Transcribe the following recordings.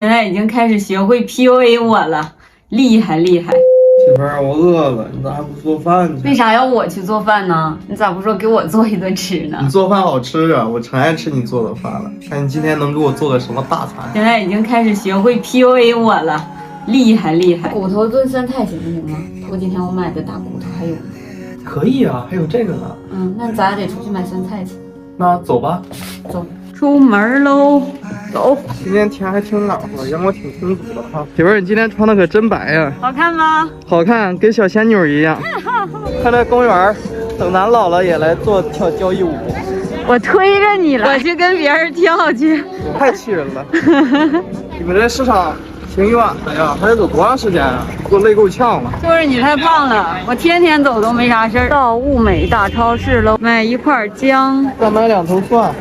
现在已经开始学会 PUA 我了，厉害厉害！媳妇儿，我饿了，你咋还不做饭去？为啥要我去做饭呢？你咋不说给我做一顿吃呢？你做饭好吃啊，我常爱吃你做的饭了。看你今天能给我做个什么大餐？现在已经开始学会 PUA 我了，厉害厉害！骨头炖酸菜行不行啊？头几天我买的大骨头还有吗？可以啊，还有这个呢。那咱俩得出去买酸菜去。那走吧。走，出门喽，走。今天天还挺暖和，阳光挺充足的哈。媳妇儿，你今天穿的可真白呀，好看吗？好看，跟小仙女一样。看这公园，等咱老了也来跳交谊舞。我推着你了，我去跟别人跳去。太气人了！你们这市场挺远的呀，还得走多长时间啊？给我累够呛了。就是你太胖了，我天天走都没啥事儿。到物美大超市喽，买一块姜，再买2头蒜。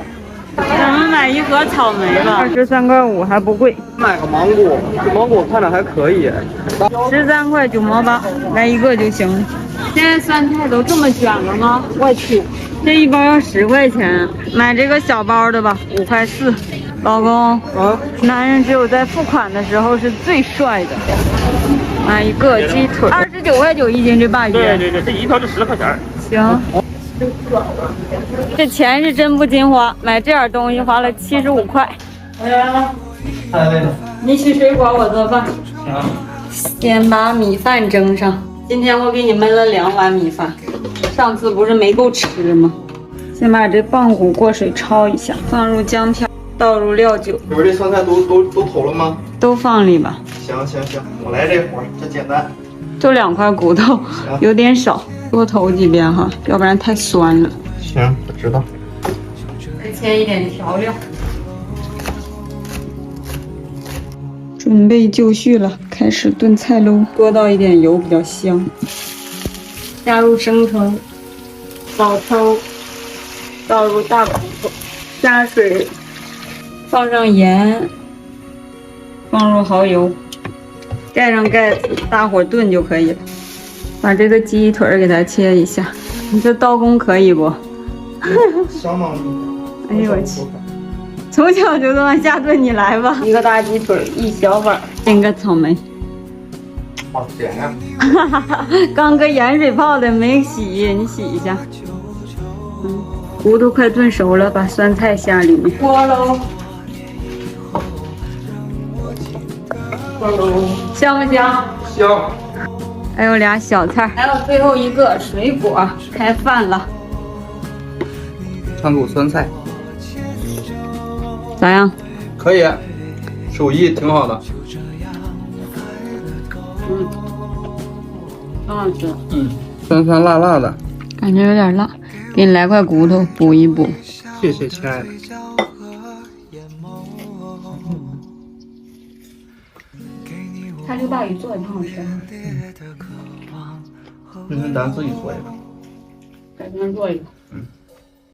咱们买一盒草莓吧，23.5块还不贵。买个芒果，这芒果看着还可以。13块9毛8，来一个就行了。现在酸菜都这么卷了吗？我去，这一包要10块钱，买这个小包的吧，5块4。老公，男人只有在付款的时候是最帅的。买一个鸡腿，29.9块1斤，这鲅鱼。对，这一条就10块钱。行。这钱是真不禁花，买这点东西花了75块。我来了，你取水果，我做饭。先把米饭蒸上。今天我给你焖了2碗米饭，上次不是没够吃吗？先把这棒骨过水焯一下，放入姜片，倒入料酒。媳妇儿，这酸菜都投了吗？都放里吧。行，我来这活儿，这简单。就2块骨头，有点少，多投几遍哈，要不然太酸了。行，我知道。再切一点调料。准备就绪了，开始炖菜喽。多倒一点油比较香。加入生抽、老抽，倒入大骨头，加水，放上盐，放入蚝油，盖上盖子，大火炖就可以了。把这个鸡腿给它切一下，你这刀工可以不？相当厉害。哎呦我去！从小就这么下炖，你来吧。一个大鸡腿，一小碗，煎个草莓。好甜呀！刚搁盐水泡的，没洗，你洗一下。骨头快炖熟了，把酸菜下里面。锅喽。香不香？香。还有俩小菜，还有最后一个水果。开饭了。川股酸菜。咋样？可以，手艺挺好的。很好吃。酸酸辣辣的，感觉有点辣，给你来块骨头补一补。谢谢亲爱的。他这鲅鱼做的挺好吃。明天咱自己做一个。改天做一个。